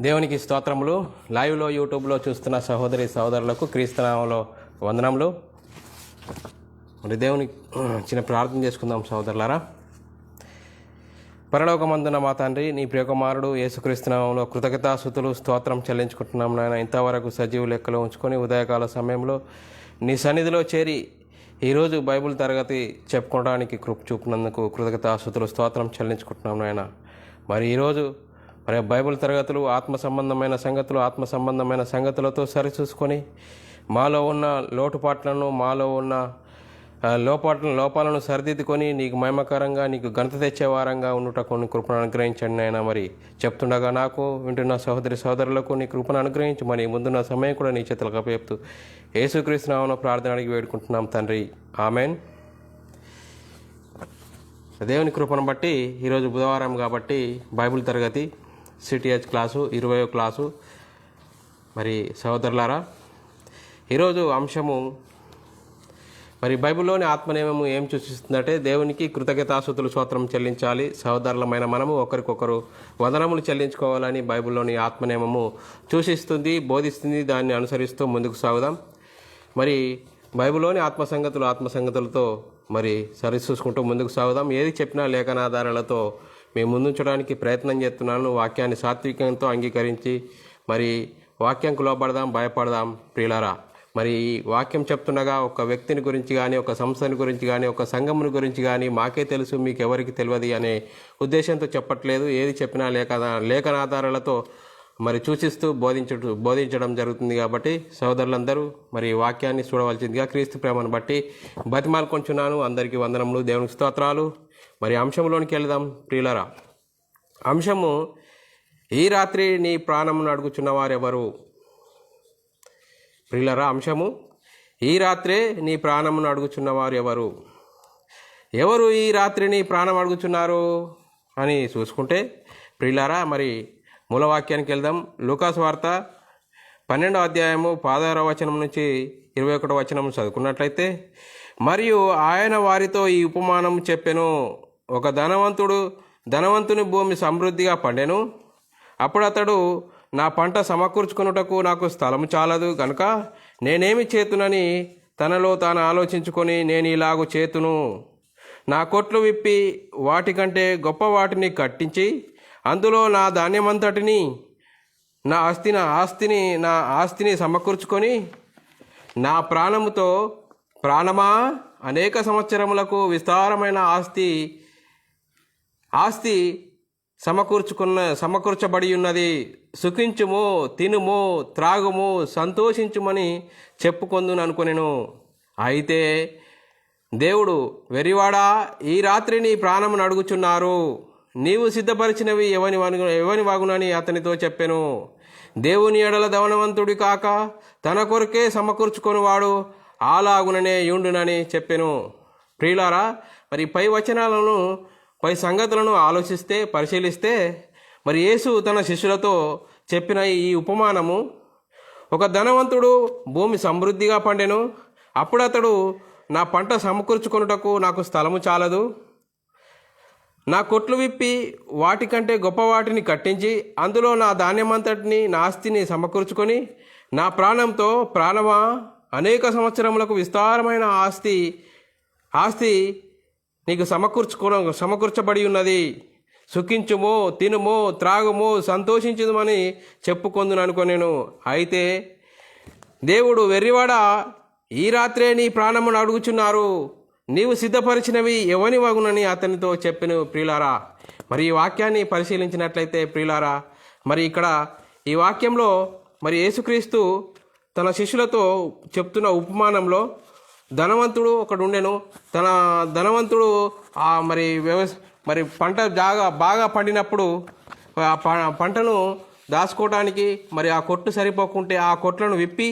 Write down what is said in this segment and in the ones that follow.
దేవునికి స్తోత్రములు. లైవ్లో యూట్యూబ్లో చూస్తున్న సహోదరి సహోదరులకు క్రీస్తునామంలో వందనములు. మరి దేవుని చిన్న ప్రార్థన చేసుకుందాం సహోదరులారా. పరలోకమందున మా తండ్రి, నీ ప్రియకుమారుడు యేసుక్రీస్తునామంలో కృతజ్ఞతాస్తుతులు స్తోత్రం చెల్లించుకుంటున్నాం నాయన. ఇంతవరకు సజీవ లెక్కలో ఉంచుకొని ఉదయకాల సమయంలో నీ సన్నిధిలో చేరి ఈరోజు బైబిల్ తరగతి చెప్పుకోవడానికి కృప చూపినందుకు కృతజ్ఞతాస్తుతులు స్తోత్రం చెల్లించుకుంటున్నాం నాయన. మరి ఈరోజు బైబిల్ తరగతులు ఆత్మ సంబంధమైన సంగతులతో సరిచూసుకొని మాలో ఉన్న లోటుపాట్లను, మాలో ఉన్న లోపాలను సరిదిద్దుకొని నీకు మహిమకరంగా, నీకు ఘనత తెచ్చే వారంగా ఉండుట కొన్ని కృపను అనుగ్రహించండి అయినా. మరి చెప్తుండగా నాకు, వింటున్న సహోదరులకు నీ కృపను అనుగ్రహించి మరి ముందున్న సమయం కూడా నీ చేతులకు అప్పచెప్తూ యేసుక్రీస్తు నామమున ప్రార్థన అడిగి వేడుకుంటున్నాం తండ్రి, ఆమెన్. దేవుని కృపను బట్టి ఈరోజు బుధవారం కాబట్టి బైబిల్ తరగతి సిటిహెచ్ క్లాసు 20వ క్లాసు. మరి సహోదరులారా, ఈరోజు అంశము మరి బైబిల్లోని ఆత్మనియమము ఏం సూచిస్తుందంటే దేవునికి కృతజ్ఞతాస్తుతులు స్తోత్రం చెల్లించాలి. సహోదరులమైన మనము ఒకరికొకరు వందనములు చెల్లించుకోవాలని బైబిల్లోని ఆత్మనియమము సూచిస్తుంది, బోధిస్తుంది. దాన్ని అనుసరిస్తూ ముందుకు సాగుదాం. మరి బైబిల్లోని ఆత్మసంగతులతో మరి సరిచూసుకుంటూ ముందుకు సాగుదాం. ఏది చెప్పినా లేఖనాధారాలతో మేము ముందుంచడానికి ప్రయత్నం చేస్తున్నాను. వాక్యాన్ని సాత్వికంతో అంగీకరించి మరి వాక్యంకు లోబడదాం, భయపడదాం ప్రియులారా. మరి ఈ వాక్యం చెప్తుండగా ఒక వ్యక్తిని గురించి కానీ, ఒక సంస్థని గురించి కానీ, ఒక సంఘముని గురించి కానీ మాకే తెలుసు, మీకు ఎవరికి తెలియదు అనే ఉద్దేశంతో చెప్పట్లేదు. ఏది చెప్పినా లేఖనాధారాలతో మరి సూచిస్తూ బోధించడం జరుగుతుంది. కాబట్టి సోదరులందరూ మరి వాక్యాన్ని చూడవలసిందిగా క్రీస్తు ప్రేమను బట్టి బతిమాలుకొంచున్నాను. అందరికీ వందనములు, దేవునికి స్తోత్రాలు. మరి అంశంలోనికి వెళదాం ప్రియులరా. అంశము, ఈ రాత్రి నీ ప్రాణమును అడుగుచున్న వారెవరు? ప్రియులరా, అంశము, ఈ రాత్రే నీ ప్రాణమును అడుగుచున్న వారు ఎవరు? ఎవరు ఈ రాత్రి నీ ప్రాణం అడుగుచున్నారు అని చూసుకుంటే ప్రియులరా, మరి మూలవాక్యానికి వెళ్దాం. లూకాసు వార్త 12వ అధ్యాయము 16వ వచనం నుంచి 21వ వచనం చదువుకున్నట్లయితే, మరియు ఆయన వారితో ఈ ఉపమానం చెప్పెను. ఒక ధనవంతుని భూమి సమృద్ధిగా పండెను. అప్పుడు అతడు, నా పంట సమకూర్చుకొనుటకు నాకు స్థలము చాలదు గనుక నేనేమి చేతునని తనలో తాను ఆలోచించుకొని, నేను ఇలాగు చేతును, నా కొట్లు విప్పి వాటికంటే గొప్ప వాటిని కట్టించి అందులో నా ధాన్యమంతటిని, నా ఆస్తిని సమకూర్చుకొని, నా ప్రాణముతో, ప్రాణమా, అనేక సంవత్సరములకు విస్తారమైన ఆస్తి సమకూర్చబడి ఉన్నది. సుఖించుము, తినుము, త్రాగుము, సంతోషించుమని చెప్పుకొందును అనుకొనెను. అయితే దేవుడు, వెరివాడా, ఈ రాత్రి నీ ప్రాణమును అడుగుచున్నారు. నీవు సిద్ధపరిచినవి ఎవని వాగునని అతనితో చెప్పెను. దేవుని ఎడల ధనవంతుడి కాక తన కొరకే సమకూర్చుకొనివాడు అలాగుననే యుండునని చెప్పెను. ప్రియులారా, మరి పై సంగతులను పరిశీలిస్తే మరి యేసు తన శిష్యులతో చెప్పిన ఈ ఉపమానము, ఒక ధనవంతుడు భూమి సమృద్ధిగా పండెను. అప్పుడు అతడు, నా పంట సమకూర్చుకొనుటకు నాకు స్థలము చాలదు. నా కొట్లు విప్పి వాటికంటే గొప్ప వాటిని కట్టించి అందులో నా ధాన్యమంతటిని, నా ఆస్తిని సమకూర్చుకొని, నా ప్రాణంతో, ప్రాణమా, అనేక సంవత్సరములకు విస్తారమైన ఆస్తి నీకు సమకూర్చబడి ఉన్నది. సుఖించుము, తినుము, త్రాగుము, సంతోషించుమని చెప్పుకొందును అనుకొనెను. అయితే దేవుడు, వెర్రివాడా, ఈ రాత్రే నీ ప్రాణమును అడుగుచున్నారు. నీవు సిద్ధపరిచినవి ఎవని వగునని అతనితో చెప్పెను. ప్రియులారా, మరి ఈ వాక్యాన్ని పరిశీలించినట్లయితే ప్రియులారా, మరి ఇక్కడ ఈ వాక్యంలో మరి యేసుక్రీస్తు తన శిష్యులతో చెప్తున్న ఉపమానంలో ధనవంతుడు ఒకడు ఉండెను. తన ధనవంతుడు మరి పంట బాగా పండినప్పుడు ఆ పంటను దాచుకోవడానికి మరి ఆ కొట్టు సరిపోకుంటే ఆ కొట్లను విప్పి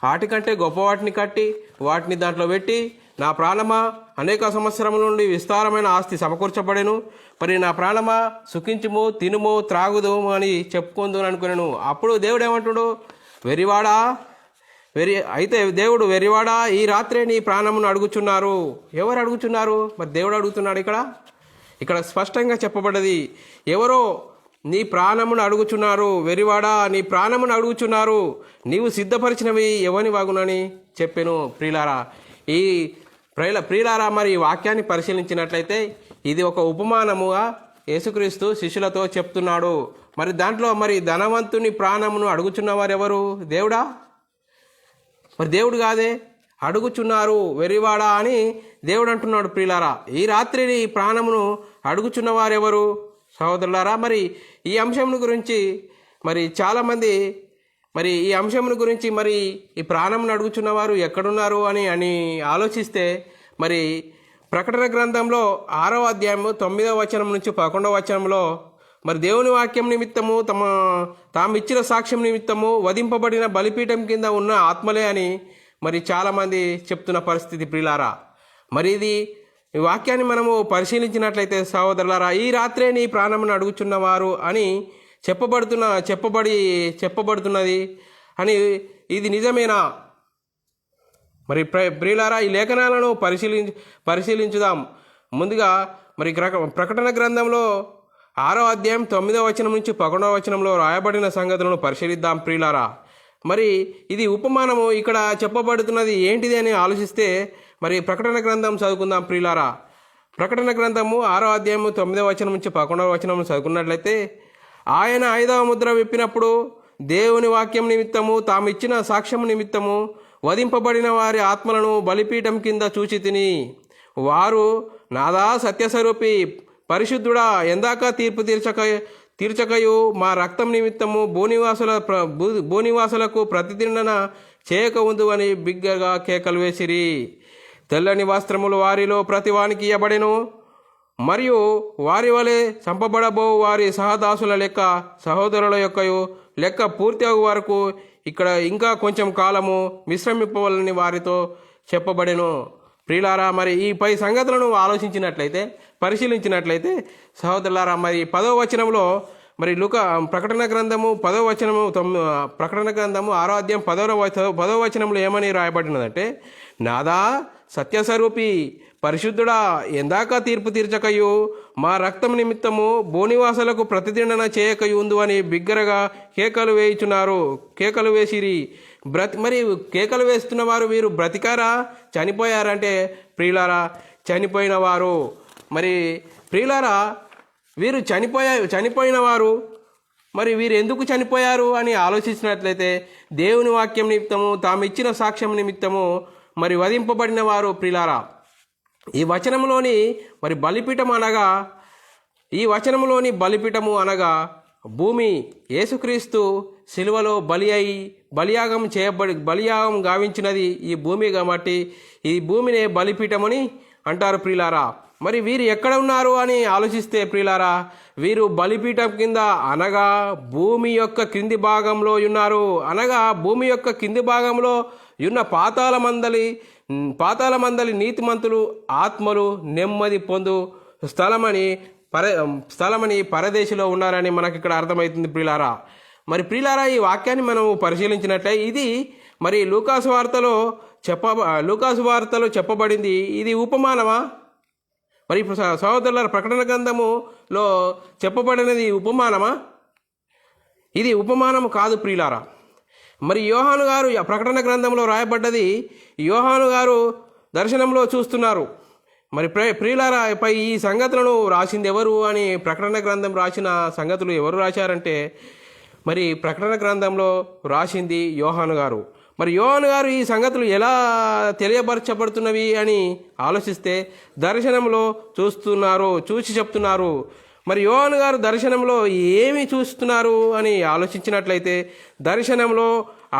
వాటికంటే గొప్ప వాటిని కట్టి వాటిని దాంట్లో పెట్టి, నా ప్రాణమా, అనేక సంవత్సరముల నుండి విస్తారమైన ఆస్తి సమకూర్చబడెను. మరి నా ప్రాణమా, సుఖించుము, తినుము, త్రాగుదుము అని చెప్పుకుందు అనుకున్నాను. అప్పుడు దేవుడు ఏమంటాడు? వెరివాడా, అయితే దేవుడు, వెరివాడా, ఈ రాత్రే నీ ప్రాణమును అడుగుచున్నారు. ఎవరు అడుగుచున్నారు? మరి దేవుడు అడుగుతున్నాడు. ఇక్కడ స్పష్టంగా చెప్పబడ్డది, ఎవరో నీ ప్రాణమును అడుగుచున్నారు, వెరివాడా నీ ప్రాణమును అడుగుచున్నారు, నీవు సిద్ధపరిచినవి ఎవని వాగునని చెప్పెను. ప్రియులారా, ఈ ప్రియులారా, మరి ఈ వాక్యాన్ని పరిశీలించినట్లయితే ఇది ఒక ఉపమానముగా యేసుక్రీస్తు శిష్యులతో చెప్తున్నాడు. మరి దాంట్లో మరి ధనవంతుని ప్రాణమును అడుగుచున్నవారు ఎవరు? దేవుడా? మరి దేవుడు కాదే. అడుగుచున్నారు వెరివాడా అని దేవుడు అంటున్నాడు. ప్రియులారా, ఈ రాత్రి ఈ ప్రాణమును అడుగుచున్నవారెవరు? సహోదరులారా, మరి ఈ అంశం గురించి మరి చాలామంది మరి ఈ అంశం గురించి మరి ఈ ప్రాణమును అడుగుచున్నవారు ఎక్కడున్నారు అని ఆలోచిస్తే మరి ప్రకటన గ్రంథంలో 6వ అధ్యాయము 9వ వచనం నుంచి 11వ వచనంలో మరి దేవుని వాక్యం నిమిత్తము తాము ఇచ్చిన సాక్ష్యం నిమిత్తము వధింపబడిన బలిపీఠం కింద ఉన్న ఆత్మలే అని మరి చాలామంది చెప్తున్న పరిస్థితి. ప్రియులారా, మరి ఈ వాక్యాన్ని మనము పరిశీలించినట్లయితే సహోదరులారా, ఈ రాత్రే నీ ప్రాణమును అడుగుచున్నవారు అని చెప్పబడుతున్నది అని ఇది నిజమేనా? మరి ప్రియులారా, ఈ లేఖనాలను పరిశీలించుదాం. ముందుగా మరి ప్రకటన గ్రంథంలో 6వ అధ్యాయం 9వ వచనం నుంచి 11వ వచనంలో రాయబడిన సంగతులను పరిశీలిద్దాం. ప్రియులారా, మరి ఇది ఉపమానము, ఇక్కడ చెప్పబడుతున్నది ఏంటిది అని ఆలోచిస్తే మరి ప్రకటన గ్రంథం చదువుకుందాం. ప్రియులారా, ప్రకటన గ్రంథము 6వ అధ్యాయము 9వ వచనం నుంచి 11వ వచనం చదువుకున్నట్లయితే, ఆయన 5వ ముద్ర విప్పినప్పుడు దేవుని వాక్యం నిమిత్తము తాము ఇచ్చిన సాక్ష్యం నిమిత్తము వధింపబడిన వారి ఆత్మలను బలిపీఠం కింద చూచి తిని, వారు నాదా సత్యస్వరూపి పరిశుద్ధుడా, ఎందాక తీర్పు తీర్చకయు మా రక్తం నిమిత్తము భూనివాసులకు ప్రతిదండన చేయక ఉందు అని బిగ్గరగా కేకలు వేసిరి. తెల్లని వస్త్రములు వారిలో ప్రతివానికి ఇయ్యబడెను, మరియు వారి వలె చంపబడబో వారి సహదాసుల లెక్క సహోదరుల యొక్కయు లెక్క పూర్తి అగు వరకు ఇక్కడ ఇంకా కొంచెం కాలము విశ్రమింపవలని వారితో చెప్పబడెను. ప్రియులారా, మరి ఈ పై సంగతులను పరిశీలించినట్లయితే సహోదరులారా, మరి 10వ వచనంలో మరి ప్రకటన గ్రంథము 10వ వచనము ప్రకటన గ్రంథము 6వ అధ్యాయం 10వ వచనంలో ఏమని రాయబడినదంటే, నాదా సత్యస్వరూపి పరిశుద్ధుడా, ఎందాక తీర్పు తీర్చకయు మా రక్తం నిమిత్తము భూనివాసులకు ప్రతిదండన చేయకయుందు అని బిగ్గరగా కేకలు వేసిరి. మరి కేకలు వేస్తున్న వారు వీరు బ్రతికారా చనిపోయారంటే ప్రియులారా, చనిపోయిన వారు. మరి ప్రియులారా, వీరు చనిపోయిన వారు. మరి వీరు ఎందుకు చనిపోయారు అని ఆలోచించినట్లయితే దేవుని వాక్యం నిమిత్తము తాము ఇచ్చిన సాక్ష్యం నిమిత్తము మరి వధింపబడిన వారు. ప్రియులారా, ఈ వచనంలోని బలిపీఠము అనగా భూమి. యేసుక్రీస్తు సిలువలో బలియాగం గావించినది ఈ భూమి కాబట్టి ఈ భూమినే బలిపీఠమని అంటారు. ప్రియులారా, మరి వీరు ఎక్కడ ఉన్నారు అని ఆలోచిస్తే ప్రియులారా, వీరు బలిపీఠం కింద అనగా భూమి యొక్క కింది భాగంలో ఉన్నారు. అనగా భూమి యొక్క కింది భాగంలో ఉన్న పాతాళ మందలి నీతిమంతులు ఆత్మలు నెమ్మది పొందు స్థలమని పరదేశిలో ఉన్నారని మనకి ఇక్కడ అర్థమవుతుంది. ప్రియులారా, మరి ప్రియులారా, ఈ వాక్యాన్ని మనం పరిశీలించినట్లే ఇది మరి లూకాసు వార్తలో చెప్పబడింది. ఇది ఉపమానమా? మరి సహోదరుల ప్రకటన గ్రంథములో చెప్పబడినది ఉపమానమా? ఇది ఉపమానము కాదు ప్రియులారా. మరి యోహాను గారు ప్రకటన గ్రంథంలో రాయబడ్డది, యోహాను గారు దర్శనంలో చూస్తున్నారు. మరి ప్రియులారా, పై ఈ సంగతులను రాసింది ఎవరు అని ప్రకటన గ్రంథం రాసిన సంగతులు ఎవరు రాశారంటే మరి ప్రకటన గ్రంథంలో రాసింది యోహాను గారు. మరి యోహాను గారు ఈ సంగతులు ఎలా తెలియపరచబడుతున్నవి అని ఆలోచిస్తే దర్శనంలో చూసి చెప్తున్నారు. మరి యోహాను గారు దర్శనంలో ఏమి చూస్తున్నారు అని ఆలోచించినట్లయితే దర్శనంలో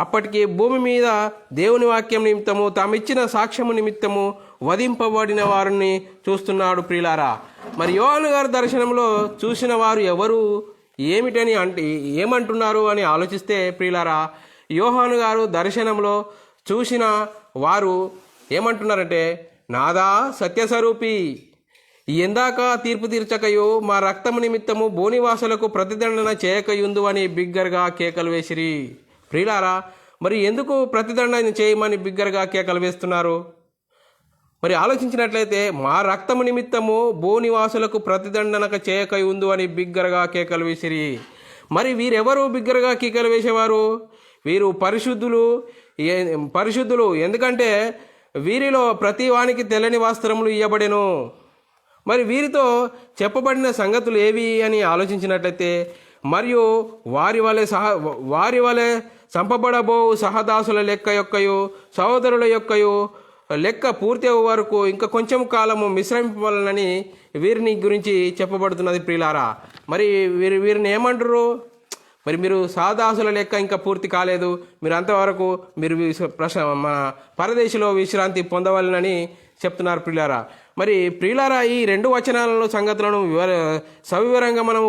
అప్పటికి భూమి మీద దేవుని వాక్యం నిమిత్తము తామిచ్చిన సాక్ష్యము నిమిత్తము వధింపబడిన వారిని చూస్తున్నాడు. ప్రియులారా, మరి యోహాను గారు దర్శనంలో చూసిన వారు ఎవరు, ఏమంటున్నారు అని ఆలోచిస్తే ప్రియులారా, యోహాను గారు దర్శనంలో చూసిన వారు ఏమంటున్నారంటే, నాదా సత్యస్వరూపి, ఎందాక తీర్పు తీర్చకయు మా రక్తము నిమిత్తము భూనివాసులకు ప్రతిదండన చేయకయుందు అని బిగ్గరగా కేకలు వేసిరి. ప్రియులారా, మరి ఎందుకు ప్రతిదండన చేయమని బిగ్గరగా కేకలు వేస్తున్నారు? మరి ఆలోచించినట్లయితే మా రక్తము నిమిత్తము భూనివాసులకు ప్రతిదండనక చేయక ఉందు అని బిగ్గరగా కేకలు వేసిరి. మరి వీరెవరు బిగ్గరగా కేకలు వేసేవారు? వీరు పరిశుద్ధులు. ఎందుకంటే వీరిలో ప్రతి వానికి తెల్లని వస్త్రములు ఇయ్యబడెను. మరి వీరితో చెప్పబడిన సంగతులు ఏవి అని ఆలోచించినట్లయితే, మరియు వారి వలె చంపబడబో సహదాసుల లెక్క యొక్కయు సహోదరుల యొక్కయు లెక్క పూర్తి అయ్యే వరకు ఇంకా కొంచెం కాలము విశ్రమింపవాలని వీరిని గురించి చెప్పబడుతున్నది ప్రియులారా. మరి వీరిని ఏమంటారు? మరి మీరు సాదాసుల లెక్క ఇంకా పూర్తి కాలేదు, మీరు అంతవరకు మీరు మన పరదేశంలో విశ్రాంతి పొందవాలని చెప్తున్నారు ప్రియులారా. మరి ప్రియులారా, ఈ 2 వచనాలలో సంగతులను సవివరంగా మనము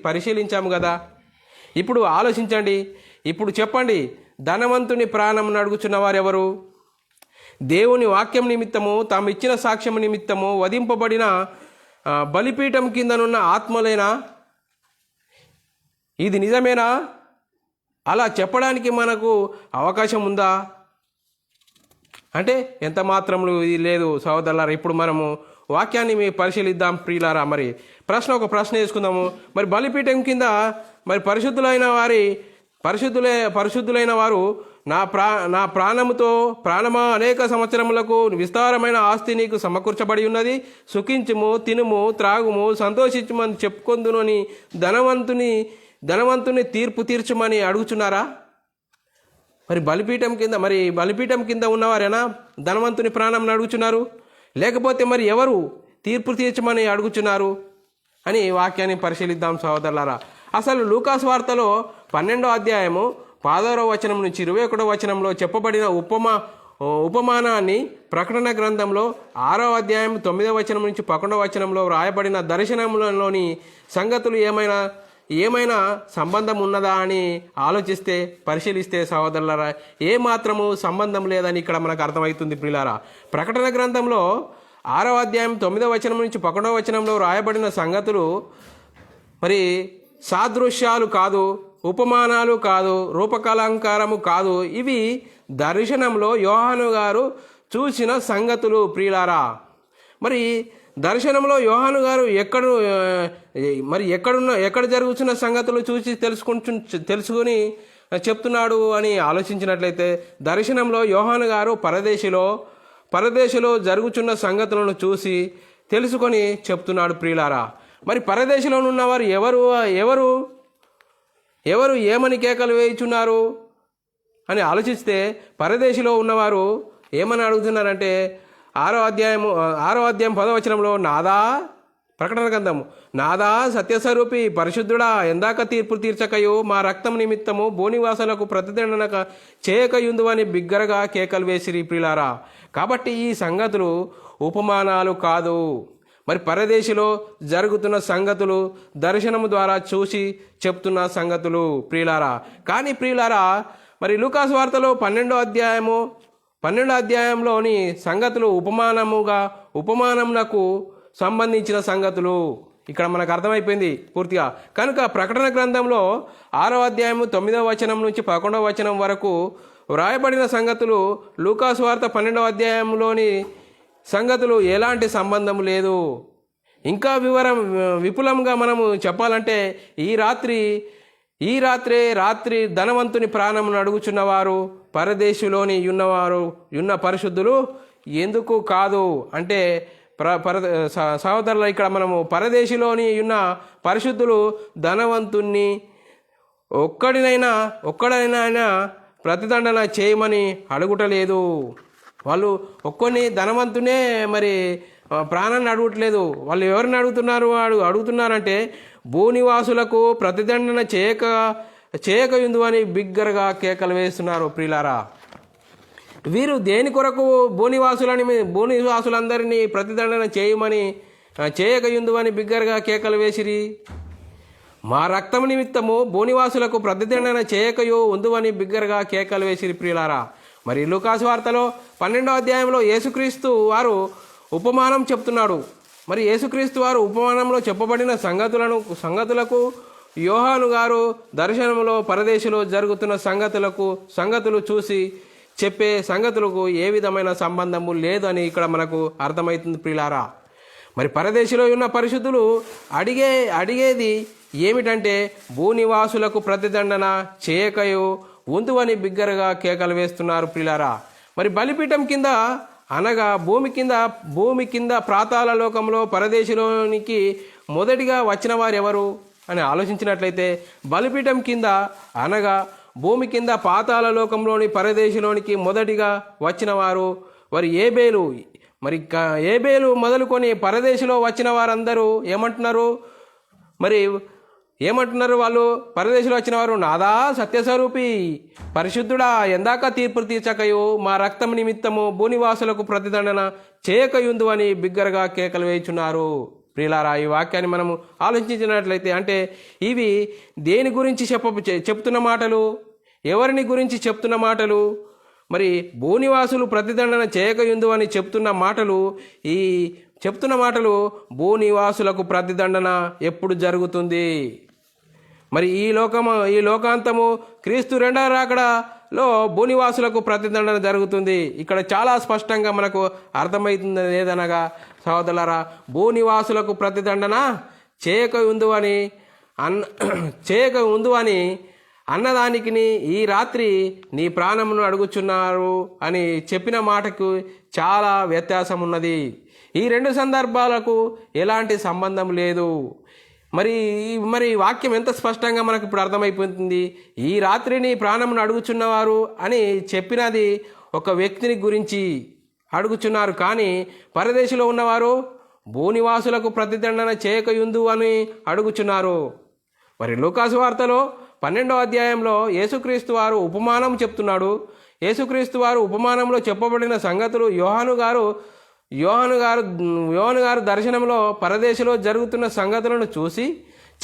పరిశీలించాము కదా. ఇప్పుడు ఆలోచించండి. ఇప్పుడు చెప్పండి, ధనవంతుని ప్రాణం అడుగుచున్న వారెవరు? దేవుని వాక్యం నిమిత్తము తాము ఇచ్చిన సాక్ష్యం నిమిత్తము వధింపబడిన బలిపీఠం కిందనున్న ఆత్మలేనా? ఇది నిజమేనా? అలా చెప్పడానికి మనకు అవకాశం ఉందా? అంటే ఎంత మాత్రములు ఇది లేదు సహోదరులారా. ఇప్పుడు మనము వాక్యాన్ని పరిశీలిద్దాం ప్రియులారా. మరి ఒక ప్రశ్న వేసుకుందాము. మరి బలిపీఠం కింద మరి పరిశుద్ధులైన వారు నా ప్రాణమా అనేక సంవత్సరములకు విస్తారమైన ఆస్తి నీకు సమకూర్చబడి ఉన్నది, సుఖించుము, తినుము, త్రాగుము, సంతోషించుమని చెప్పుకొందునని ధనవంతుని తీర్పు తీర్చుమని అడుగుచున్నారా? మరి బలిపీఠం కింద ఉన్నవారేనా ధనవంతుని ప్రాణం అడుగుచున్నారు? లేకపోతే మరి ఎవరు తీర్పు తీర్చమని అడుగుచున్నారు అని వాక్యాన్ని పరిశీలిద్దాం సహోదరులారా. అసలు లూకాసు వార్తలో 12వ అధ్యాయము 16వ వచనం నుంచి 21వ వచనంలో చెప్పబడిన ఉపమానాన్ని ప్రకటన గ్రంథంలో 6వ అధ్యాయం 9వ వచనం నుంచి 11వ వచనంలో వ్రాయబడిన దర్శనంలోని సంగతులు ఏమైనా సంబంధం ఉన్నదా అని పరిశీలిస్తే సహోదరులారా, ఏమాత్రము సంబంధం లేదని ఇక్కడ మనకు అర్థమవుతుంది ప్రియులారా. ప్రకటన గ్రంథంలో 6వ అధ్యాయం 9వ వచనం నుంచి 11వ వచనంలో వ్రాయబడిన సంగతులు మరి సాదృశ్యాలు కాదు, ఉపమానాలు కాదు, రూపకలంకారము కాదు. ఇవి దర్శనంలో యోహాను గారు చూసిన సంగతులు ప్రియులారా. మరి దర్శనంలో యోహాను గారు ఎక్కడ జరుగుతున్న సంగతులు చూసి తెలుసుకుని చెప్తున్నాడు అని ఆలోచించినట్లయితే, దర్శనంలో యోహాను గారు పరదేశంలో జరుగుతున్న సంగతులను చూసి తెలుసుకొని చెప్తున్నాడు ప్రియులారా. మరి పరదేశంలో ఉన్నవారు ఎవరు ఏమని కేకలు వేయుచున్నారు అని ఆలోచిస్తే, పరదేశంలో ఉన్నవారు ఏమని అడుగుతున్నారంటే 6వ అధ్యాయం 10వ వచనంలో, ప్రకటన గ్రంథము, నాదా సత్యస్వరూపి పరిశుద్ధుడా, ఎందాక తీర్పు తీర్చకయు మా రక్తం నిమిత్తము భూనివాసులకు ప్రతిదండనక చేయకయుందు అని బిగ్గరగా కేకలు వేసిరి ప్రియులారా. కాబట్టి ఈ సంగతులు ఉపమానాలు కాదు, మరి పరదేశంలో జరుగుతున్న సంగతులు దర్శనము ద్వారా చూసి చెప్తున్న సంగతులు ప్రియులారా. కానీ ప్రియులారా, మరి లూకాసు వార్తలో 12వ అధ్యాయంలోని సంగతులు ఉపమానములకు సంబంధించిన సంగతులు ఇక్కడ మనకు అర్థమైపోయింది పూర్తిగా. కనుక ప్రకటన గ్రంథంలో 6వ అధ్యాయం 9వ వచనం నుంచి 11వ వచనం వరకు వ్రాయబడిన సంగతులు లూకాసు వార్త 12వ అధ్యాయంలోని సంగతులు ఎలాంటి సంబంధం లేదు. ఇంకా విపులంగా మనము చెప్పాలంటే, ఈ రాత్రి ధనవంతుని ప్రాణమును అడుగుచున్నవారు పరదేశంలోని ఉన్న పరిశుద్ధులు ఎందుకు కాదు అంటే, సహోదరులు, ఇక్కడ మనము పరదేశంలోని ఉన్న పరిశుద్ధులు ధనవంతుణ్ణి ఒక్కడైనా ప్రతిదండన చేయమని అడుగుటలేదు. వాళ్ళు ఒక్కొని ధనవంతునే మరి ప్రాణాన్ని అడగట్లేదు. వాళ్ళు ఎవరిని అడుగుతున్నారంటే భూనివాసులకు ప్రతిదండన చేయకయుందు అని బిగ్గరగా కేకలు వేస్తున్నారు ప్రియులారా. వీరు దేని కొరకు భూనివాసులందరినీ ప్రతిదండన చేయకయుందు అని బిగ్గరగా కేకలు వేసిరి? మా రక్తం నిమిత్తము భూనివాసులకు ప్రతిదండన చేయకయో ఉందువని బిగ్గరగా కేకలు వేసిరి ప్రియులారా. మరి లూకాసు వార్తలో 12వ అధ్యాయంలో యేసుక్రీస్తు వారు ఉపమానం చెప్తున్నాడు. మరి యేసుక్రీస్తు వారు ఉపమానంలో చెప్పబడిన సంగతులకు యోహాను గారు దర్శనంలో పరదేశంలో జరుగుతున్న సంగతులు చూసి చెప్పే సంగతులకు ఏ విధమైన సంబంధము లేదు అని ఇక్కడ మనకు అర్థమవుతుంది ప్రియులారా. మరి పరదేశంలో ఉన్న పరిశుద్ధులు అడిగేది ఏమిటంటే భూనివాసులకు ప్రతిదండన చేయకయు ఉందువని బిగ్గరగా కేకలు వేస్తున్నారు ప్రియులారా. మరి బలిపీఠం కింద అనగా భూమి కింద ప్రాతాల లోకంలో పరదేశంలోనికి మొదటిగా వచ్చిన వారు ఎవరు అని ఆలోచించినట్లయితే బలిపీఠం కింద అనగా భూమి కింద పాతాల లోకంలోని పరదేశంలోనికి మొదటిగా వచ్చిన వారు ఏబేలు. మరి ఏబేలు మొదలుకొని పరదేశంలో వచ్చిన వారందరూ ఏమంటున్నారు వాళ్ళు పరదేశంలో వచ్చిన వారు, నాదా సత్యస్వరూపి పరిశుద్ధుడా, ఎందాక తీర్పు తీర్చకయు మా రక్తం నిమిత్తము భూనివాసులకు ప్రతిదండన చేయకయుందు అని బిగ్గరగా కేకలు వేయుచున్నారు. ప్రియులారా, ఈ వాక్యాన్ని మనము ఆలోచించినట్లయితే అంటే ఇవి దేని గురించి చెప్తున్న మాటలు, ఎవరిని గురించి చెప్తున్న మాటలు? మరి భూనివాసులు ప్రతిదండన చేయకయుందు అని చెప్తున్న మాటలు భూనివాసులకు ప్రతిదండన ఎప్పుడు జరుగుతుంది? మరి ఈ లోకాంతము క్రీస్తు రెండవ రాకడలో భూనివాసులకు ప్రతిదండన జరుగుతుంది. ఇక్కడ చాలా స్పష్టంగా మనకు అర్థమవుతుంది ఏదనగా సహోదరులారా, భూనివాసులకు ప్రతిదండన చేయక ఉందు అని అన్నదానికి ఈ రాత్రి నీ ప్రాణమును అడుగుచున్నారు అని చెప్పిన మాటకు చాలా వ్యత్యాసం ఉన్నది. ఈ రెండు సందర్భాలకు ఎలాంటి సంబంధం లేదు. మరి వాక్యం ఎంత స్పష్టంగా మనకు ఇప్పుడు అర్థమైపోతుంది. ఈ రాత్రి నీ ప్రాణమును అడుగుచున్నవారు అని చెప్పినది ఒక వ్యక్తిని గురించి అడుగుచున్నారు, కానీ పరదేశంలో ఉన్నవారు భూనివాసులకు ప్రతిదండన చేయకయుందు అని అడుగుచున్నారు. మరి లూకాసు వార్తలో 12వ అధ్యాయంలో యేసుక్రీస్తు వారు ఉపమానం చెప్తున్నాడు. యేసుక్రీస్తు వారు ఉపమానంలో చెప్పబడిన సంగతులు యోహాను గారు దర్శనంలో పరదేశంలో జరుగుతున్న సంగతులను చూసి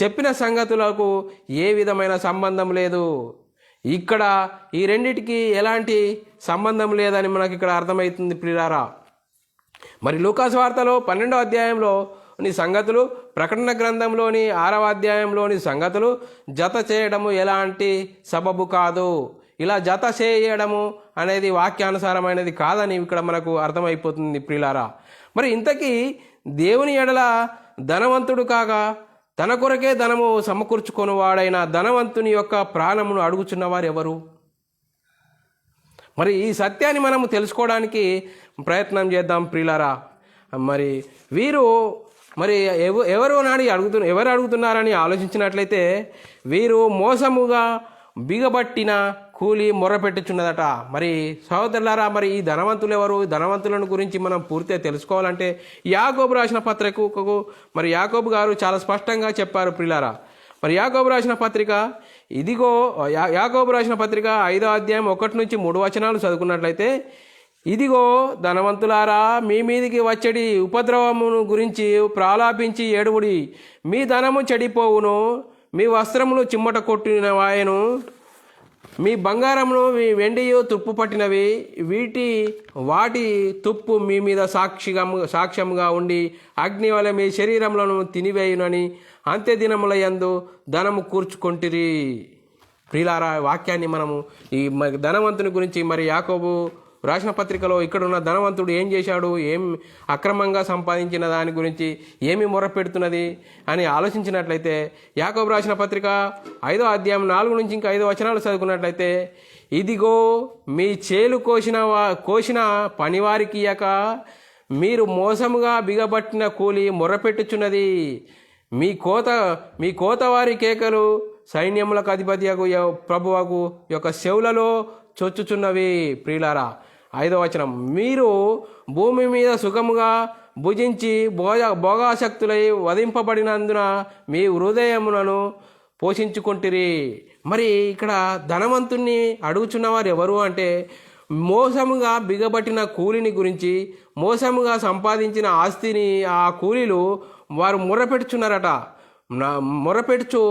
చెప్పిన సంగతులకు ఏ విధమైన సంబంధం లేదు. ఇక్కడ ఈ రెండిటికి ఎలాంటి సంబంధం లేదని మనకి ఇక్కడ అర్థమవుతుంది ప్రియులారా. మరి లూకాసు వార్తలో 12వ అధ్యాయంలోని సంగతులు, ప్రకటన గ్రంథంలోని 6వ అధ్యాయంలోని సంగతులు జత చేయడము ఎలాంటి సబబు కాదు. ఇలా జత చేయడము అనేది వాక్యానుసారమైనది కాదని ఇక్కడ మనకు అర్థమైపోతుంది ప్రియులారా. మరి ఇంతకీ దేవుని ఎడల ధనవంతుడు కాగా తన కొరకే ధనము సమకూర్చుకొని వాడైన ధనవంతుని యొక్క ప్రాణమును అడుగుచున్నవారు ఎవరు? మరి ఈ సత్యాన్ని మనము తెలుసుకోవడానికి ప్రయత్నం చేద్దాం ప్రియులారా. మరి వీరు ఎవరు అడుగుతున్నారని ఆలోచించినట్లయితే వీరు మోసముగా బిగబట్టిన కూలి మొర్రపెట్టుచున్నదట. మరి సహోదరులారా, మరి ఈ ధనవంతులు ఎవరు? ధనవంతులను గురించి మనం పూర్తిగా తెలుసుకోవాలంటే యాకోబు రాసిన పత్రికకు యాకోబు గారు చాలా స్పష్టంగా చెప్పారు ప్రియులారా. మరి యాకోబు రాసిన పత్రిక 5వ అధ్యాయం 1-3 వచనాలు చదువుకున్నట్లయితే, ఇదిగో ధనవంతులారా, మీ మీదికి వచ్చడి ఉపద్రవమును గురించి ప్రాలాపించి ఏడువుడి. మీ ధనము చెడిపోవును, మీ వస్త్రములు చిమ్మట కొట్టిన వాయను, మీ బంగారమును మీ వెండియు తుప్పు పట్టినవి, వాటి తుప్పు మీ మీద సాక్ష్యముగా ఉండి అగ్ని వలె మీ శరీరములను తినివేయునని అంత్యదినముల యందు ధనము కూర్చుకొంటిరి. ప్రియులారా, వాక్యాన్ని మనము ఈ ధనవంతుని గురించి యాకోబు రాసిన పత్రికలో ఇక్కడున్న ధనవంతుడు ఏం చేశాడు, ఏం అక్రమంగా సంపాదించిన దాని గురించి ఏమి మొరపెడుతున్నది అని ఆలోచించినట్లయితే యాకోబు రాసిన పత్రిక 5వ అధ్యాయం 4-5 వచనాలు చదువుకున్నట్లయితే, ఇదిగో మీ చేలు కోసిన పనివారికి ఇయ్యక మీరు మోసముగా బిగబట్టిన కూలి మొరపెట్టుచున్నది. మీ కోతవారి కేకలు సైన్యములకు అధిపతియగు ప్రభువకు యొక్క చెవులలో చొచ్చుచున్నవి. ప్రియులారా, 5వ వచనం, మీరు భూమి మీద సుఖముగా భుజించి భోగాసక్తులై వధింపబడినందున మీ హృదయములను పోషించుకుంటురి. మరి ఇక్కడ ధనవంతుణ్ణి అడుగుచున్నవారు ఎవరు అంటే మోసముగా బిగబట్టిన కూలిని గురించి, మోసముగా సంపాదించిన ఆస్తిని ఆ కూలీలు వారు మొరపెట్టుచున్నారట. మొరపెట్టుచు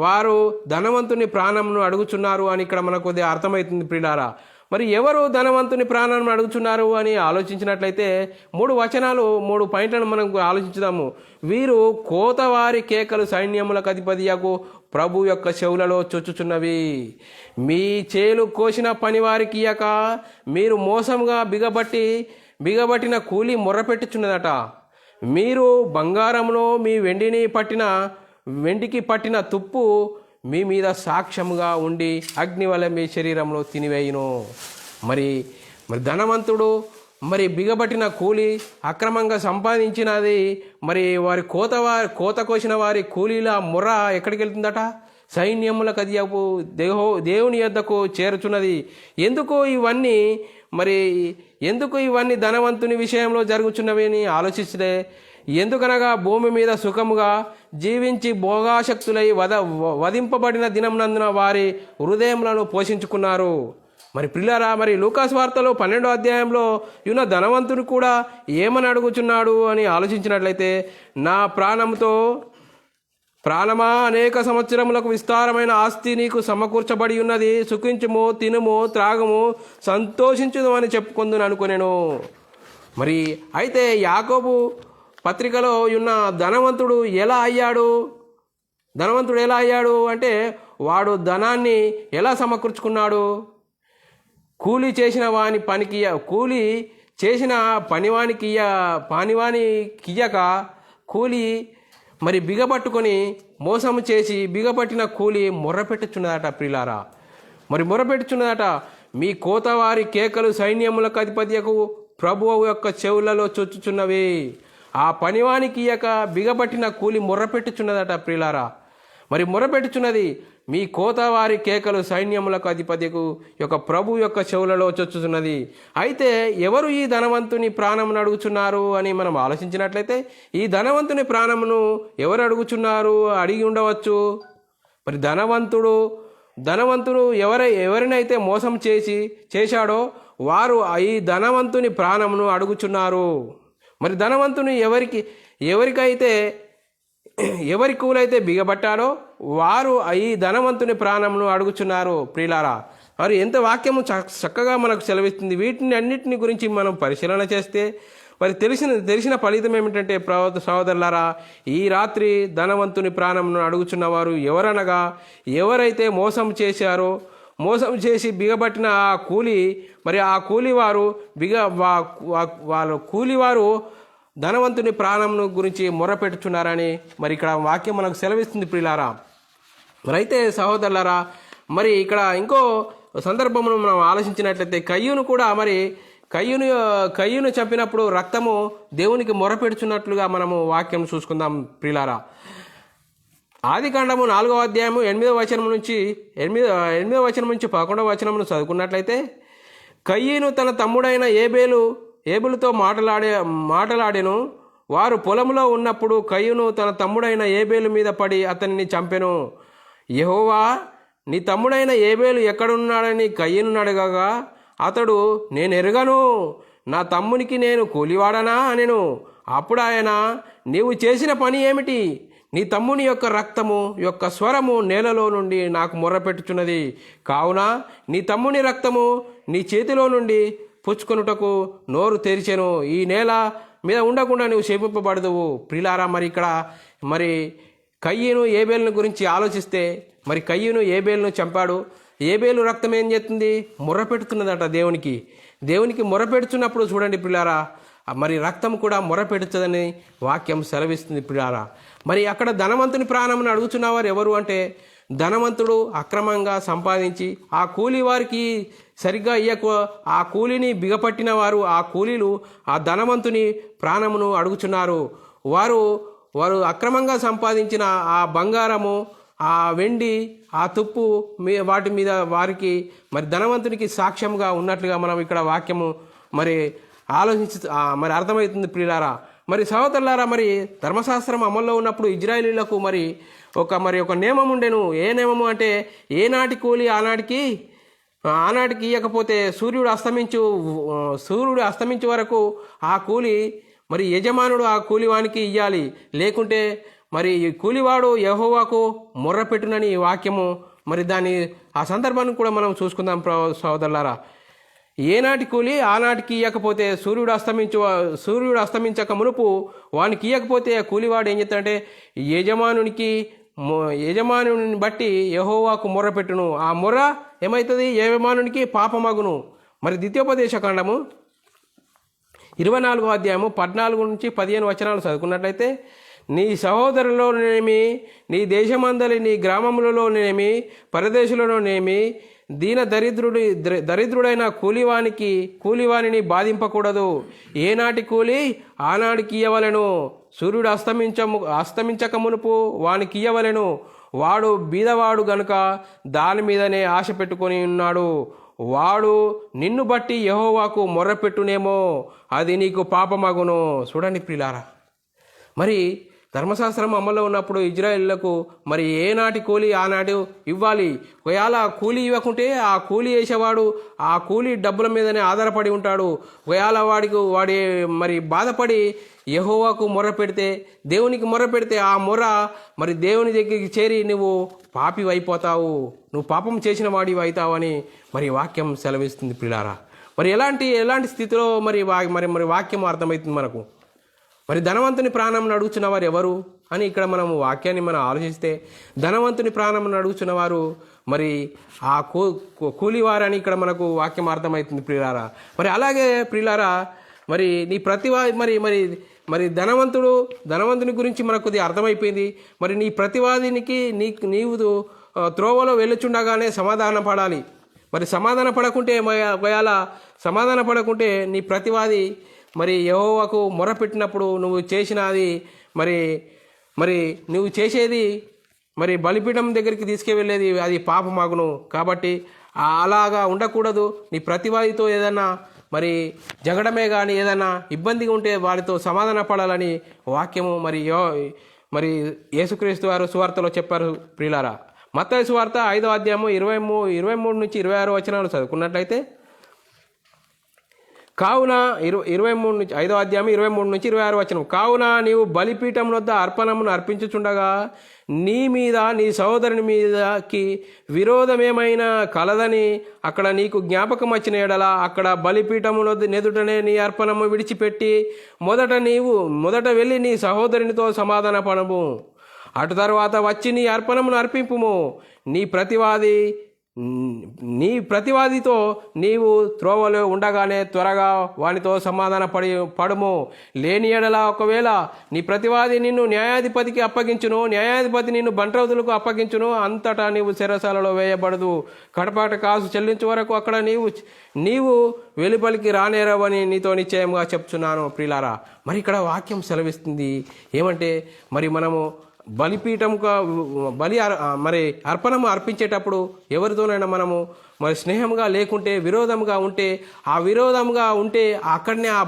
వారు ధనవంతుని ప్రాణమును అడుగుచున్నారు అని ఇక్కడ మనకు అర్థమవుతుంది ప్రియులారా. మరి ఎవరు ధనవంతుని ప్రాణాన్ని అడుగుతున్నారు అని ఆలోచించినట్లయితే 3 పాయింట్లను మనం ఆలోచించుదాము. వీరు కోతవారి కేకలు సైన్యములకు అధిపతియగు ప్రభు యొక్క చెవులలో చొచ్చుచున్నవి. మీ చేలు కోసిన పనివారికి ఇయ్యక మీరు మోసంగా బిగబట్టిన కూలి మొర్రపెట్టుచున్నదట. మీరు బంగారంలో మీ వెండికి పట్టిన తుప్పు మీ మీద సాక్ష్యముగా ఉండి అగ్ని వల్ల మీ శరీరంలో తినివేయును. మరి ధనవంతుడు బిగబట్టిన కూలి అక్రమంగా సంపాదించినది వారి కోత కోసిన వారి కూలీల మొర్ర ఎక్కడికి వెళ్తుందట? సైన్యములకు అధిపతియగు దేవుని యొద్దకు చేరుచున్నది. ఎందుకు ఇవన్నీ ధనవంతుని విషయంలో జరుగుచున్నవి అని ఆలోచిస్తే, ఎందుకనగా భూమి మీద సుఖముగా జీవించి భోగాశక్తులై వధింపబడిన దినమునందున వారి హృదయములను పోషించుకున్నారు. ప్రియులారా, లూకాసు వార్తలో 12వ అధ్యాయంలో ఉన్న ధనవంతుడు కూడా ఏమని అడుగుచున్నాడు అని ఆలోచించినట్లయితే, నా ప్రాణమా అనేక సంవత్సరములకు విస్తారమైన ఆస్తి నీకు సమకూర్చబడి ఉన్నది, సుఖించుము, తినుము, త్రాగుము, సంతోషించుదు అని చెప్పుకుందును అనుకునేను. అయితే యాకోబు పత్రికలో ఉన్న ధనవంతుడు ఎలా అయ్యాడు అంటే, వాడు ధనాన్ని ఎలా సమకూర్చుకున్నాడు? కూలి చేసిన పనివానికి ఇయ్యక కూలి బిగబట్టుకొని మోసము చేసి బిగబట్టిన కూలి మొర్రపెట్టుచున్నదట. ప్రియులారా, మొర్రపెట్టుచున్నదట. మీ కోతవారి కేకలు సైన్యములకు అధిపతియగు ప్రభువు యొక్క చెవులలో చొచ్చుచున్నవి. ఆ పనివానికి ఇయ్యక బిగబట్టిన కూలి మొర్రపెట్టుచున్నదట. ప్రియులారా, మొర్రపెట్టుచున్నది. మీ కోతవారి కేకలు సైన్యములకు అధిపతియగు యొక్క ప్రభు యొక్క చెవులలో చొచ్చుచున్నది. అయితే ఎవరు ఈ ధనవంతుని ప్రాణమును అడుగుచున్నారు అని మనం ఆలోచించినట్లయితే, ఈ ధనవంతుని ప్రాణమును ఎవరు అడుగుచున్నారు? అడిగి ఉండవచ్చు. ధనవంతుడు ఎవరినైతే మోసం చేశాడో వారు ఈ ధనవంతుని ప్రాణమును అడుగుచున్నారు. ధనవంతుని ఎవరి కూలైతే బిగబట్టాడో వారు ఈ ధనవంతుని ప్రాణమును అడుగుచున్నారు. ప్రియులారా, ఎంత వాక్యము చక్కగా మనకు సెలవిస్తుంది. వీటిని అన్నిటిని గురించి మనం పరిశీలన చేస్తే తెలిసిన ఫలితం ఏమిటంటే, సహోదరులారా, ఈ రాత్రి ధనవంతుని ప్రాణమును అడుగుచున్నవారు ఎవరనగా, ఎవరైతే మోసం చేసి బిగబట్టిన ఆ కూలి ఆ కూలివారు వాళ్ళ కూలివారు ధనవంతుని ప్రాణమును గురించి మొర్రపెట్టుచున్నారని ఇక్కడ వాక్యం మనకు సెలవిస్తుంది. ప్రియులారా, అయితే సహోదరులారా, ఇక్కడ ఇంకో సందర్భమును మనం ఆలోచించినట్లయితే, కయ్యూను కూడా కయ్యూను చంపినప్పుడు రక్తము దేవునికి మొర్రపెడుచున్నట్లుగా మనము వాక్యం చూసుకుందాం. ప్రియులారా, ఆదికాండము 4వ అధ్యాయము 8వ వచనం నుంచి 11వ వచనమును చదువుకున్నట్లయితే, కయ్యూను తన తమ్ముడైన ఏబేలుతో మాటలాడెను. వారు పొలంలో ఉన్నప్పుడు కయ్యూను తన తమ్ముడైన ఏబేలు మీద పడి అతనిని చంపెను. యెహోవా, నీ తమ్ముడైన ఏబేలు ఎక్కడున్నాడని కయ్యూను అడగగా, అతడు, నేను ఎరుగను, నా తమ్మునికి నేను కూలివాడనా అనెను. అప్పుడు ఆయన, నీవు చేసిన పని ఏమిటి? నీ తమ్ముని యొక్క రక్తము యొక్క స్వరము నేలలో నుండి నాకు మొర్రపెట్టుచున్నది. కావున నీ తమ్ముని రక్తము నీ చేతిలో నుండి పుచ్చుకొనుటకు నోరు తెరిచెను. ఈ నేల మీద ఉండకుండా నువ్వు శపింపబడదువు. ప్రియులారా, ఇక్కడ కయ్యూను ఏబేలును గురించి ఆలోచిస్తే, కయ్యూను ఏబేలును చంపాడు. ఏబేలు రక్తం ఏం చేస్తుంది? మొర్రపెడుతున్నదట దేవునికి మొర్రపెడుతున్నప్పుడు చూడండి ప్రియులారా, రక్తం కూడా మొర్రపెడుతుందని వాక్యం సెలవిస్తుంది. ప్రియులారా, అక్కడ ధనవంతుని ప్రాణమును అడుగుతున్నవారు ఎవరు అంటే, ధనవంతుడు అక్రమంగా సంపాదించి ఆ కూలి వారికి సరిగ్గా ఆ కూలిని బిగపట్టిన వారు, ఆ కూలీలు ఆ ధనవంతుని ప్రాణమును అడుగుచున్నారు. వారు అక్రమంగా సంపాదించిన ఆ బంగారము, ఆ వెండి, ఆ తుప్పు వాటి మీద వారికి ధనవంతునికి సాక్ష్యంగా ఉన్నట్లుగా మనం ఇక్కడ వాక్యము ఆలోచించి అర్థమవుతుంది. ప్రియులారా, సహోదరులారా, ధర్మశాస్త్రం అమల్లో ఉన్నప్పుడు ఇజ్రాయేలీలకు ఒక నియమం ఉండెను. ఏ నియమము అంటే, ఏనాటి కూలి ఆనాటికి ఇవ్వకపోతే సూర్యుడు అస్తమించే వరకు ఆ కూలి యజమానుడు ఆ కూలివానికి ఇయ్యాలి. లేకుంటే కూలివాడు యెహోవాకు మొర్రపెట్టునని వాక్యము. దాన్ని ఆ సందర్భాన్ని కూడా మనం చూసుకుందాం సహోదరులారా. ఏనాటి కూలి ఆనాటికి ఇవ్వకపోతే సూర్యుడు అస్తమించక మునుపు వానికి ఇవ్వకపోతే కూలివాడు ఏం చేస్తాడంటే యజమానుని బట్టి యెహోవాకు మొర్రపెట్టును. ఆ మొర్ర ఏమవుతుంది? యజమానునికి పాపమగును. మరి ద్వితీయోపదేశ కాండము 24వ అధ్యాయము 14 నుంచి 15 వచనాలు చదువుకున్నట్లయితే, నీ సహోదరులోనేమి, నీ దేశమందలి నీ గ్రామములలోనేమి, పరదేశులలోనేమి దీన దరిద్రుడైన కూలివానిని బాధింపకూడదు. ఏనాటి కూలి ఆనాడికి ఇయ్యవలెను. సూర్యుడు అస్తమించక మునుపు వానికి ఇయ్యవలెను. వాడు బీదవాడు గనుక దాని మీదనే ఆశ పెట్టుకొని ఉన్నాడు. వాడు నిన్ను బట్టి యెహోవాకు మొర్రపెట్టునేమో, అది నీకు పాపమగును. చూడండి ప్రియులారా, మరి ధర్మశాస్త్రం అమల్లో ఉన్నప్పుడు ఇజ్రాయేళ్లకు మరి ఏనాటి కూలి ఆనాడు ఇవ్వాలి. ఒకవేళ కూలి ఇవ్వకుంటే ఆ కూలి వేసేవాడు ఆ కూలి డబ్బుల మీదనే ఆధారపడి ఉంటాడు. ఒకవేళ వాడి మరి బాధపడి యెహోవాకు మొర్ర పెడితే, దేవునికి మొర్ర పెడితే, ఆ మొర్ర మరి దేవుని దగ్గరికి చేరి నువ్వు పాపి అయిపోతావు, నువ్వు పాపం చేసిన వాడివి అవుతావని మరి వాక్యం సెలవిస్తుంది ప్రియులారా. మరి ఎలాంటి స్థితిలో మరి మరి వాక్యం అర్థమవుతుంది మనకు. మరి ధనవంతుని ప్రాణం అడుగుచున్న వారు ఎవరు అని ఇక్కడ మనము వాక్యాన్ని మనం ఆలోచిస్తే, ధనవంతుని ప్రాణం అడుగుచున్న వారు మరి ఆ కూలివారని ఇక్కడ మనకు వాక్యం అర్థమవుతుంది ప్రియులారా. మరి అలాగే ప్రియులారా, మరి నీ మరి మరి మరి ధనవంతుని గురించి మనకు కొద్దిగా అర్థమైపోయింది. మరి నీ ప్రతివాదినికి నీవు త్రోవలో వెళ్ళుచుండగానే సమాధాన పడాలి. మరి సమాధాన పడకుంటే నీ ప్రతివాది మరి యెహోవాకు మొరపెట్టినప్పుడు నువ్వు చేసినది మరి నువ్వు చేసేది మరి బలిపీఠం దగ్గరికి తీసుకువెళ్ళేది అది పాపమాగును. కాబట్టి అలాగా ఉండకూడదు. నీ ప్రతివాదితో ఏదన్నా మరి జగడమే కానీ ఏదైనా ఇబ్బందిగా ఉంటే వారితో సమాధాన పడాలని వాక్యము మరి యేసుక్రీస్తు వారు సువార్తలో చెప్పారు ప్రియులారా. మత్తయి సువార్త 5వ అధ్యాయము 23 నుంచి 26 వచనాలు చదువుకున్నట్లయితే, కావున 23 నుంచి 5వ అధ్యాయం 23 నుంచి 26 వచనం, కావున నీవు బలిపీఠం వద్ద అర్పణమును అర్పించుచుండగా నీ మీద నీ సహోదరుని మీదకి విరోధమేమైనా కలదని అక్కడ నీకు జ్ఞాపకం వచ్చిన ఎడల అక్కడ బలిపీఠముల నెదుటనే నీ అర్పణము విడిచిపెట్టి మొదట వెళ్ళి నీ సహోదరునితో సమాధాన పడము. అటు తర్వాత వచ్చి నీ అర్పణమును అర్పింపుము. నీ ప్రతివాదితో నీవు త్రోవలో ఉండగానే త్వరగా వానితో సమాధాన పడుము. లేని ఎడల ఒకవేళ నీ ప్రతివాది నిన్ను న్యాయాధిపతికి అప్పగించును, న్యాయాధిపతి నిన్ను బంట్రౌతులకు అప్పగించును, అంతటా నీవు చెరసాలలో వేయబడదు. కడపాట కాసు చెల్లించే వరకు అక్కడ నీవు వెలుపలికి రానేరవని నీతో నిశ్చయంగా చెప్తున్నాను ప్రియులారా. మరి ఇక్కడ వాక్యం సెలవిస్తుంది ఏమంటే, మరి మనము బలిపీఠంగా మరి అర్పణము అర్పించేటప్పుడు ఎవరితోనైనా మనము మరి స్నేహంగా లేకుంటే విరోధంగా ఉంటే అక్కడనే ఆ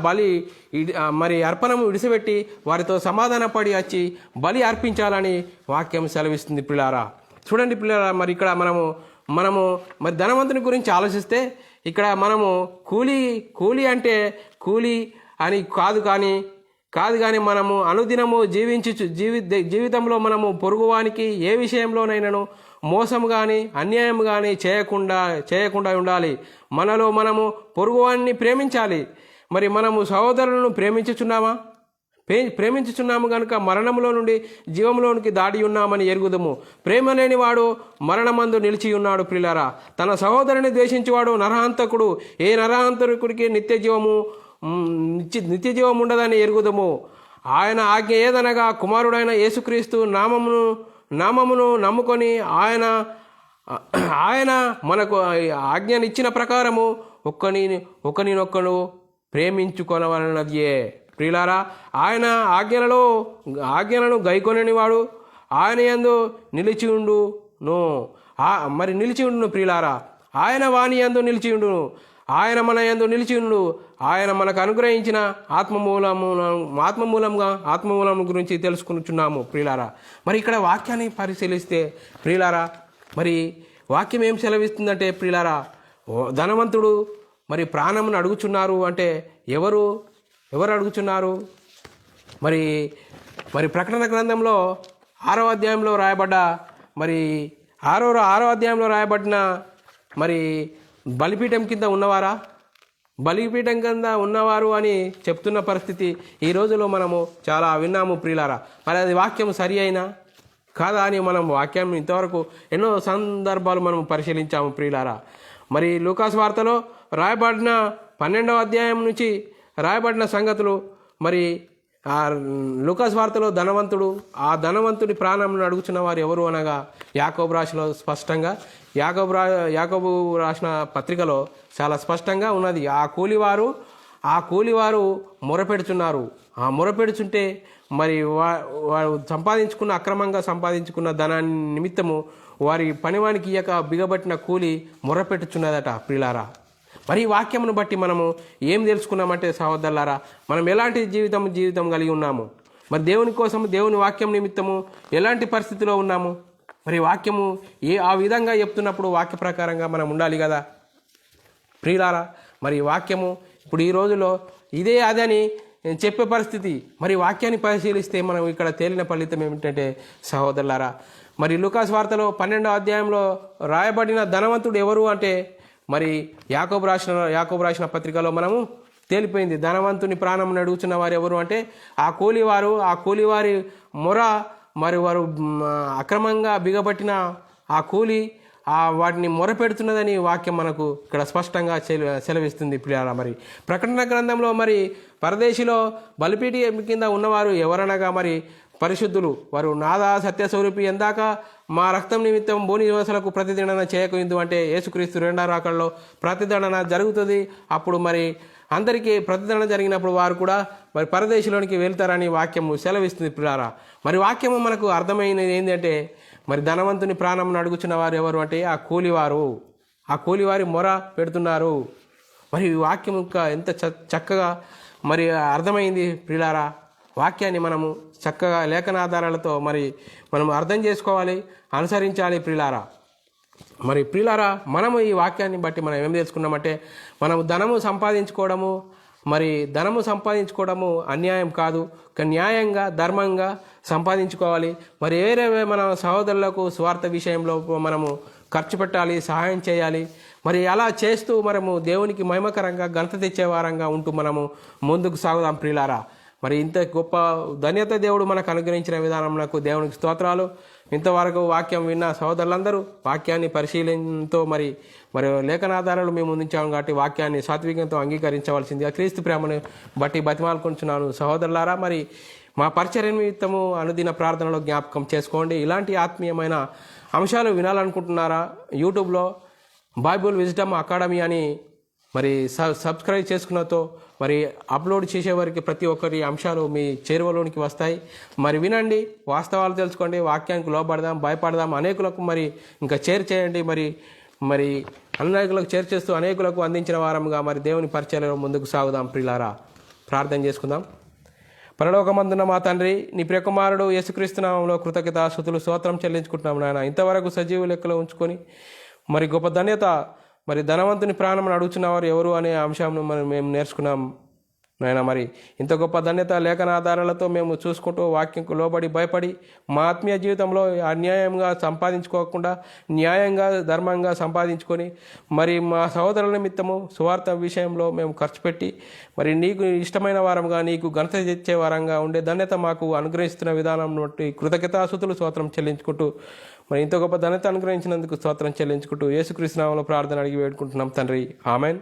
మరి అర్పణము విడిచిపెట్టి వారితో సమాధాన పడి వచ్చి బలి అర్పించాలని వాక్యం సెలవిస్తుంది ప్రియులారా. చూడండి ప్రియులారా, మరి ఇక్కడ మనము మరి ధనవంతుని గురించి ఆలోచిస్తే ఇక్కడ మనము కూలి అంటే కూలి అని కాదు కానీ మనము అనుదినము జీవితంలో మనము పొరుగువానికి ఏ విషయంలోనైనాను మోసం కానీ అన్యాయం కానీ చేయకుండా ఉండాలి. మనము పొరుగువాన్ని ప్రేమించాలి. మరి మనము సహోదరులను ప్రేమించుచున్నాము కనుక మరణంలో నుండి జీవంలోనికి దాడి ఉన్నామని ఎరుగుదము. ప్రేమ లేనివాడు మరణమందు నిలిచి ఉన్నాడు ప్రియులారా. తన సహోదరుని ద్వేషించేవాడు నరహంతకుడు. ఏ నరహంతకుడికి నిత్య జీవం ఉండదని ఎరుగుదము. ఆయన ఆజ్ఞ ఏదనగా కుమారుడైన యేసుక్రీస్తు నామమును నమ్ముకొని ఆయన మనకు ఆజ్ఞనిచ్చిన ప్రకారము ఒకరినొకరు ప్రేమించుకొనవలనదియే ప్రియులారా. ఆయన ఆజ్ఞలను గైకొననివాడు ఆయన యందు నిలిచి ఉండును ప్రియులారా. ఆయన వాని యందు నిలిచి ఉండును, ఆయన మన యందు నిలిచి ఉండు. ఆయన మనకు అనుగ్రహించిన ఆత్మమూలం గురించి తెలుసుకుంటున్నాము ప్రియులారా. మరి ఇక్కడ వాక్యాన్ని పరిశీలిస్తే ప్రియులారా, మరి వాక్యం ఏం సెలవిస్తుందంటే ప్రియులారా, ధనవంతుడు మరి ప్రాణమును అడుగుచున్నారు అంటే ఎవరు అడుగుచున్నారు? మరి ప్రకటన గ్రంథంలో 6వ అధ్యాయంలో రాయబడ్డ మరి 6వ అధ్యాయంలో రాయబడిన మరి బలిపీఠం కింద ఉన్నవారా? బలిపీఠం కింద ఉన్నవారు అని చెప్తున్న పరిస్థితి ఈ రోజులో మనము చాలా విన్నాము ప్రియులారా. మరి అది వాక్యం సరి అయినా కాదా అని మనం వాక్యం ఇంతవరకు ఎన్నో సందర్భాలు మనం పరిశీలించాము ప్రియులారా. మరి లూకాసు వార్తలో రాయబడిన 12వ అధ్యాయం నుంచి రాయబడిన సంగతులు, మరి ఆ లూకాసు వార్తలో ఆ ధనవంతుడి ప్రాణంను అడుగుచున్న వారు ఎవరు అనగా యాకోబు రాశిలో స్పష్టంగా యాకోబు రాసిన పత్రికలో చాలా స్పష్టంగా ఉన్నది. ఆ కూలివారు మొరపెడుచున్నారు. ఆ మొరపెడుచుంటే మరి వారు అక్రమంగా సంపాదించుకున్న ధనాన్ని నిమిత్తము వారి పనివానికి ఇయ్యక బిగబట్టిన కూలి మొరపెట్టుచున్నదట ప్రియులారా. మరి ఈ వాక్యమును బట్టి మనము ఏం తెలుసుకున్నామంటే సహోదరులారా, మనం ఎలాంటి జీవితం కలిగి ఉన్నాము, మరి దేవుని కోసం దేవుని వాక్యం నిమిత్తము ఎలాంటి పరిస్థితిలో ఉన్నాము, మరి వాక్యము ఆ విధంగా చెప్తున్నప్పుడు వాక్య ప్రకారంగా మనం ఉండాలి కదా ప్రియులారా. మరి వాక్యము ఇప్పుడు ఈ రోజులో ఇదే అదని చెప్పే పరిస్థితి. మరి వాక్యాన్ని పరిశీలిస్తే మనం ఇక్కడ తేలిన ఫలితం ఏమిటంటే సహోదరులారా, మరి లూకాసు వార్తలో 12వ అధ్యాయంలో రాయబడిన ధనవంతుడు ఎవరు అంటే మరి యాకోబు రాసిన పత్రికలో మనము తేలిపోయింది. ధనవంతుని ప్రాణం అడుగుతున్న వారు ఎవరు అంటే ఆ కూలివారి మొర, మరి వారు అక్రమంగా బిగబట్టిన ఆ కూలి వాటిని మొరపెడుతున్నదని వాక్యం మనకు ఇక్కడ స్పష్టంగా సెలవిస్తుంది ప్రియారా. మరి ప్రకటన గ్రంథంలో మరి పరదేశిలో బలిపీఠం కింద ఉన్నవారు ఎవరనగా మరి పరిశుద్ధులు, వారు నాదా సత్యస్వరూపి ఎందాక మా రక్తం నిమిత్తం భూని నివాసులకు ప్రతిదండన చేయకుందు అంటే యేసుక్రీస్తు రెండో రాకడలో ప్రతిదండన జరుగుతుంది. అప్పుడు మరి అందరికీ ప్రతిదండన జరిగినప్పుడు వారు కూడా మరి పరదేశంలోనికి వెళ్తారని వాక్యము సెలవిస్తుంది ప్రియారా. మరి వాక్యము మనకు అర్థమైనది ఏంటంటే మరి ధనవంతుని ప్రాణం అడుగుచున్న వారు ఎవరు అంటే ఆ కూలివారి మొర పెడుతున్నారు. మరి వాక్యం ఎంత చక్కగా మరి అర్థమైంది ప్రియులారా. వాక్యాన్ని మనము చక్కగా లేఖనాధారాలతో మరి మనం అర్థం చేసుకోవాలి, అనుసరించాలి ప్రియులారా. మరి ప్రియులారా, మనము ఈ వాక్యాన్ని బట్టి మనం ఏం తెలుసుకున్నామంటే మనము ధనము సంపాదించుకోవడము అన్యాయం కాదు, న్యాయంగా ధర్మంగా సంపాదించుకోవాలి. మరి వేరే మన సహోదరులకు స్వార్థ విషయంలో మనము ఖర్చు పెట్టాలి, సహాయం చేయాలి. మరి అలా చేస్తూ మనము దేవునికి మహిమకరంగా ఘనత తెచ్చేవారంగా ఉంటూ మనము ముందుకు సాగుదాం ప్రియులారా. మరి ఇంత గొప్ప ధన్యత దేవుడు మనకు అనుగ్రహించిన విధానంలో దేవునికి స్తోత్రాలు. ఇంతవరకు వాక్యం విన్న సహోదరులందరూ వాక్యాన్ని పరిశీలనతో మరి లేఖనాధారాలు మేము ముందుంచాము కాబట్టి వాక్యాన్ని సాత్వికంతో అంగీకరించవలసిందిగా క్రీస్తు ప్రేమను బట్టి బతిమాలుకుంటున్నాను సహోదరులారా. మరి మా పరిచర్య నిమిత్తము అనుదిన ప్రార్థనలో జ్ఞాపకం చేసుకోండి. ఇలాంటి ఆత్మీయమైన అంశాలు వినాలనుకుంటున్నారా? యూట్యూబ్లో బైబుల్ విజ్డమ్ అకాడమీ అని మరి సబ్స్క్రైబ్ చేసుకున్నతో మరి అప్లోడ్ చేసేవారికి ప్రతి ఒక్కరి అంశాలు మీ చేరువలోనికి వస్తాయి. మరి వినండి, వాస్తవాలు తెలుసుకోండి, వాక్యానికి లోబడదాం, భయపడదాం, అనేకులకు మరి ఇంకా చేయండి. మరి అనేకులకు చేస్తూ అనేకులకు అందించిన వారంగా మరి దేవుని పరిచర్యలో ముందుకు సాగుదాం ప్రియులారా. ప్రార్థన చేసుకుందాం. పరలోకమందున్న మా తండ్రి, నీ ప్రియకుమారుడు యేసుక్రీస్తు నామములో కృతజ్ఞతాస్తుతులు స్తోత్రం చెల్లించుకుంటున్నాం నాయన. ఇంతవరకు సజీవ లెక్కలో ఉంచుకొని మరి గొప్ప ధన్యత, మరి ధనవంతుని ప్రాణం అడుగుతున్నవారు ఎవరు అనే అంశాన్ని మేము నేర్చుకున్నాం నాయన. మరి ఇంత గొప్ప ధన్యత లేఖనాధారాలతో మేము చూసుకుంటూ వాక్యంకు లోబడి భయపడి మా ఆత్మీయ జీవితంలో అన్యాయంగా సంపాదించుకోకుండా న్యాయంగా ధర్మంగా సంపాదించుకొని మరి మా సహోదరుల నిమిత్తము సువార్త విషయంలో మేము ఖర్చు పెట్టి మరి నీకు ఇష్టమైన వారంగా, నీకు ఘనత తెచ్చే వారంగా ఉండే ధన్యత మాకు అనుగ్రహిస్తున్న విధానం బట్టి కృతజ్ఞతాస్తుతులు స్తోత్రం చెల్లించుకుంటూ మరి ఇంత గొప్ప ధన్యత అనుగ్రహించినందుకు స్తోత్రం చెల్లించుకుంటూ యేసుక్రీస్తు నామములో ప్రార్థన అడిగి వేడుకుంటున్నాం తండ్రి, ఆమెన్.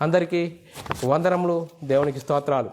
అందరికీ వందనములు, దేవునికి స్తోత్రాలు.